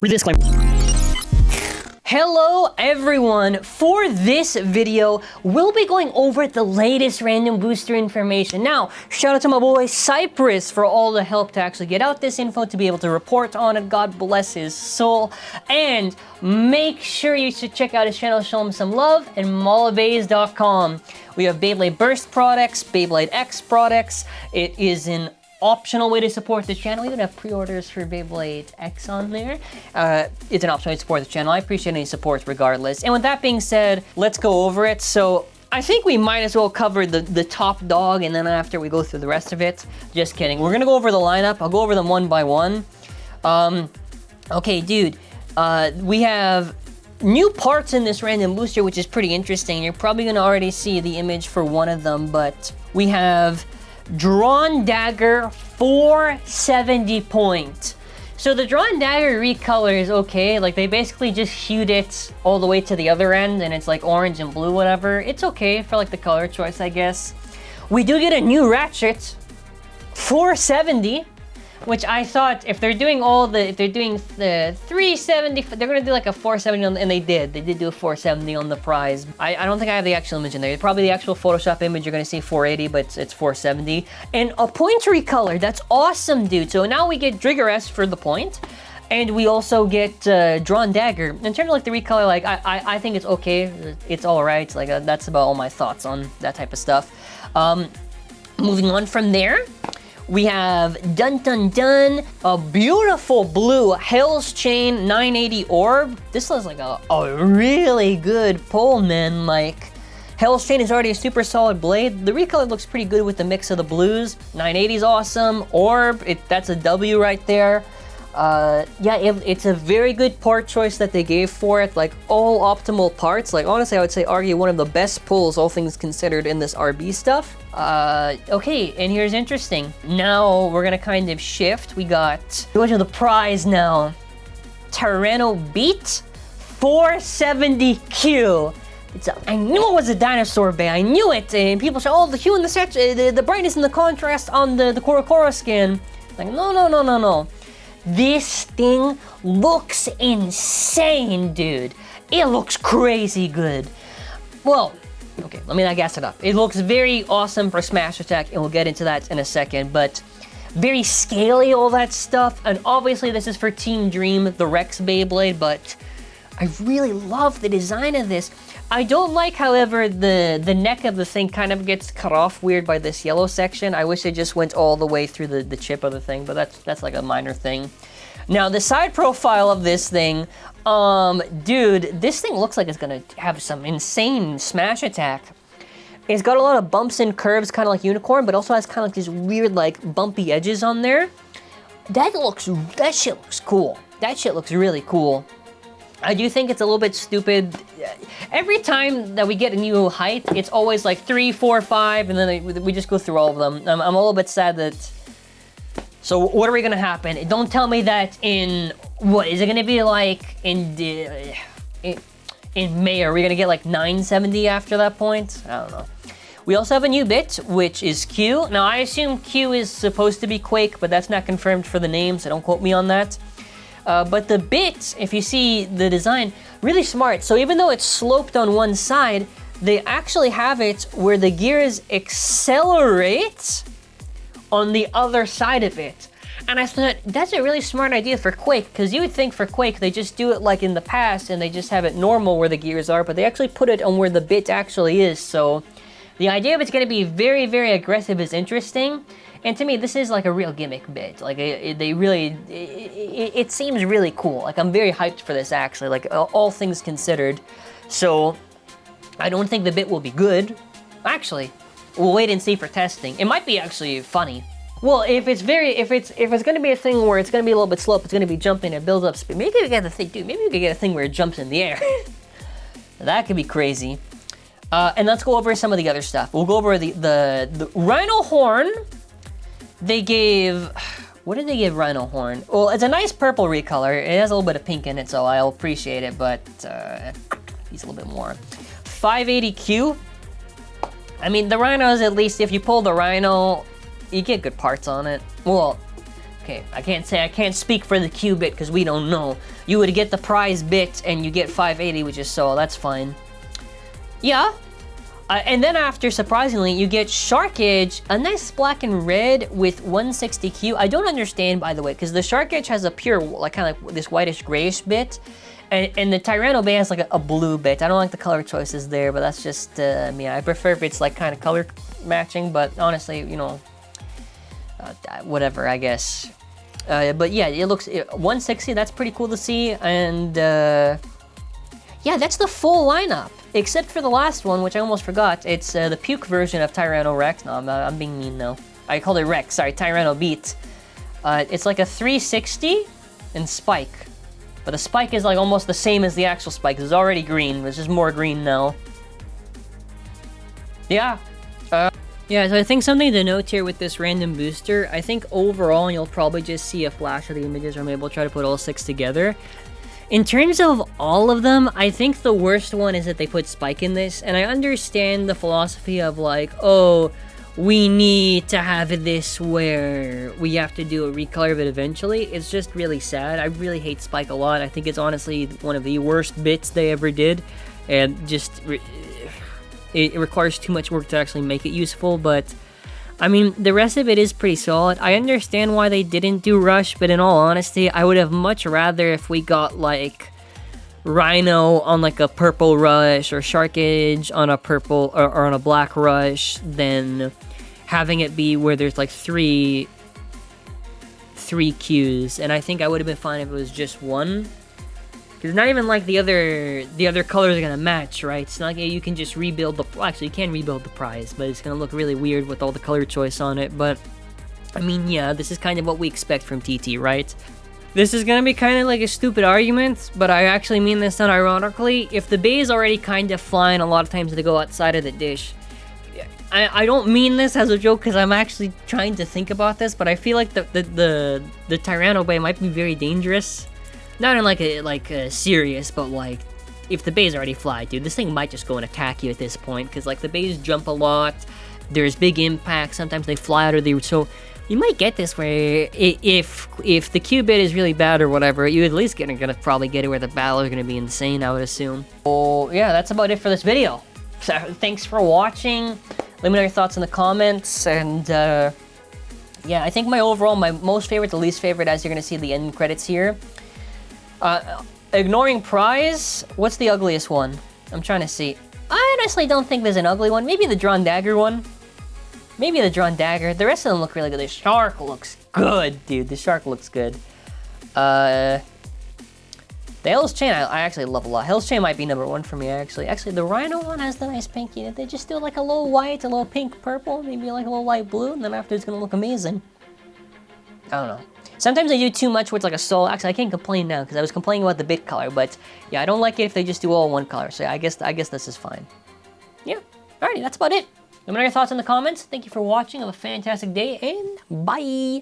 Disclaimer. Hello everyone! For this video, we'll be going over the latest random booster information. Now, shout out to my boy Cypress for all the help to actually get out this info, to be able to report on it. God bless his soul. And make sure you should check out his channel, show him some love, and mollabays.com. We have Beyblade Burst products, Beyblade X products. It is an optional way to support the channel. We even have pre-orders for Beyblade X on there. It's an optional way to support the channel. I appreciate any support regardless. And with that being said, let's go over it. So I think we might as well cover the top dog, and then after we go through the rest of it. Just kidding. We're gonna go over the lineup. I'll go over them one by one. Okay, dude. We have new parts in this random booster, which is pretty interesting. You're probably gonna already see the image for one of them, but we have Drawn Dagger 470 point. So the Drawn Dagger recolor is okay. Like, they basically just hued it all the way to the other end, and it's like orange and blue, whatever. It's okay for like the color choice, I guess. We do get a new Ratchet 470, which I thought if they're doing if they're doing the 370, they're gonna do like a 470 on, and they did do a 470 on the prize. I don't think I have the actual image in there. Probably the actual Photoshop image, you're gonna see 480, but it's 470. And a point recolor, that's awesome, dude. So now we get Trigger S for the point, and we also get Drawn Dagger. In terms of like the recolor, like I think it's okay. It's all right. Like that's about all my thoughts on that type of stuff. Moving on from there, we have Dun Dun Dun, a beautiful blue Hell's Chain 980 orb. This looks like a really good pull, man. Like, Hell's Chain is already a super solid blade. The recolor looks pretty good with the mix of the blues. 980 is awesome. Orb, that's a W right there. Yeah, it's a very good part choice that they gave for it. Like, all optimal parts. Like, honestly, I would say argue one of the best pulls, all things considered, in this RB stuff. Okay, and here's interesting. Now we're gonna kind of shift. We got, go to the prize now. TyrannoBeat 4-70Q. I knew it was a Dinosaur bay. I knew it. And people say, oh, the hue and the brightness and the contrast on the Korokoro skin. Like, no. This thing looks insane, dude. It looks crazy good. Well, okay, let me not gas it up. It looks very awesome for Smash Attack, and we'll get into that in a second, but very scaly, all that stuff. And obviously this is for Team Dream, the Rex Beyblade, but I really love the design of this. I don't like, however, the neck of the thing kind of gets cut off weird by this yellow section. I wish it just went all the way through the chip of the thing, but that's like a minor thing. Now, the side profile of this thing, dude, this thing looks like it's gonna have some insane smash attack. It's got a lot of bumps and curves, kind of like Unicorn, but also has kind of like these weird, like, bumpy edges on there. That shit looks cool. That shit looks really cool. I do think it's a little bit stupid. Every time that we get a new height, it's always like 3, 4, 5, and then we just go through all of them. I'm a little bit sad that... So what are we gonna happen? Don't tell me that in, what, is it gonna be like in May? Are we gonna get like 970 after that point? I don't know. We also have a new bit, which is Q. Now I assume Q is supposed to be Quake, but that's not confirmed for the name, so don't quote me on that. But the bit, if you see the design, really smart. So even though it's sloped on one side, they actually have it where the gears accelerate on the other side of it. And I thought, that's a really smart idea for Quake, because you would think for Quake, they just do it like in the past, and they just have it normal where the gears are, but they actually put it on where the bit actually is. So the idea of it's gonna be very, very aggressive is interesting. And to me, this is like a real gimmick bit. Like, it seems really cool. Like, I'm very hyped for this, actually, like, all things considered. So, I don't think the bit will be good. Actually, we'll wait and see for testing. It might be actually funny. Well, if it's gonna be a thing where it's gonna be a little bit slope, it's gonna be jumping and build up speed. Maybe we get the thing, dude, maybe we could get a thing where it jumps in the air. That could be crazy. And let's go over some of the other stuff. We'll go over the Rhino Horn. They gave, what did they give Rhino Horn? Well, it's a nice purple recolor. It has a little bit of pink in it, so I'll appreciate it, but he's a little bit more. 580Q. I mean, the Rhinos, at least, if you pull the Rhino, you get good parts on it. Well, okay, I can't speak for the Q bit because we don't know. You would get the prize bit and you get 580, which is so, that's fine. Yeah. And then after, surprisingly, you get Shark Edge, a nice black and red with 160Q. I don't understand, by the way, because the Shark Edge has a pure, like, kind of like this whitish grayish bit. And the TyrannoBeat has like a blue bit. I don't like the color choices there, but that's just me. I prefer if it's like kind of color matching, but honestly, you know, whatever, I guess. But yeah, it looks 160. That's pretty cool to see, and yeah, that's the full lineup except for the last one, which I almost forgot. It's the puke version of Tyranno Rex. No, I'm being mean now. I called it Rex. Sorry, TyrannoBeat. It's like a 360 and spike. But the spike is like almost the same as the actual spike. It's already green. It's just more green now. Yeah. Yeah, so I think something to note here with this random booster, I think overall you'll probably just see a flash of the images where I'm able to try to put all 6 together. In terms of all of them, I think the worst one is that they put Spike in this, and I understand the philosophy of like, oh, we need to have this where we have to do a recolor of it eventually. It's just really sad. I really hate Spike a lot. I think it's honestly one of the worst bits they ever did, and just it requires too much work to actually make it useful, but I mean, the rest of it is pretty solid. I understand why they didn't do Rush, but in all honesty, I would have much rather if we got like Rhino on like a purple Rush or Shark Edge on a purple or on a black Rush than having it be where there's like three Qs, and I think I would have been fine if it was just one. Because not even like the other colors are gonna match, right? It's not like you can just rebuild the, well, actually you can rebuild the prize, but it's gonna look really weird with all the color choice on it. But I mean, yeah, this is kind of what we expect from TT, right? This is gonna be kind of like a stupid argument, but I actually mean this unironically. If the bay is already kind of flying, a lot of times they go outside of the dish. I don't mean this as a joke because I'm actually trying to think about this, but I feel like the TyrannoBeat might be very dangerous. Not in like a serious, but like if the bays already fly, dude, this thing might just go and attack you at this point because like the bays jump a lot. There's big impacts. Sometimes they fly out of the, so you might get this where if the Q bit is really bad or whatever, you at least gonna probably get it where the battle is gonna be insane, I would assume. Oh yeah, that's about it for this video. So thanks for watching. Let me know your thoughts in the comments, and yeah, I think my most favorite to least favorite, as you're gonna see the end credits here. Ignoring prize, what's the ugliest one? I'm trying to see. I honestly don't think there's an ugly one. Maybe the drawn dagger one. Maybe the drawn dagger. The rest of them look really good. The shark looks good, dude. The shark looks good. The Hell's Chain, I actually love a lot. Hell's Chain might be #1 for me, actually. Actually, the Rhino one has the nice pinky. They just do like a little white, a little pink, purple, maybe like a little light blue, and then after it's gonna look amazing. I don't know. Sometimes they do too much with like a soul. Actually, I can't complain now because I was complaining about the bit color, but yeah, I don't like it if they just do all one color. So yeah, I guess this is fine. Yeah. Alrighty, that's about it. Let me know your thoughts in the comments. Thank you for watching. Have a fantastic day, and bye.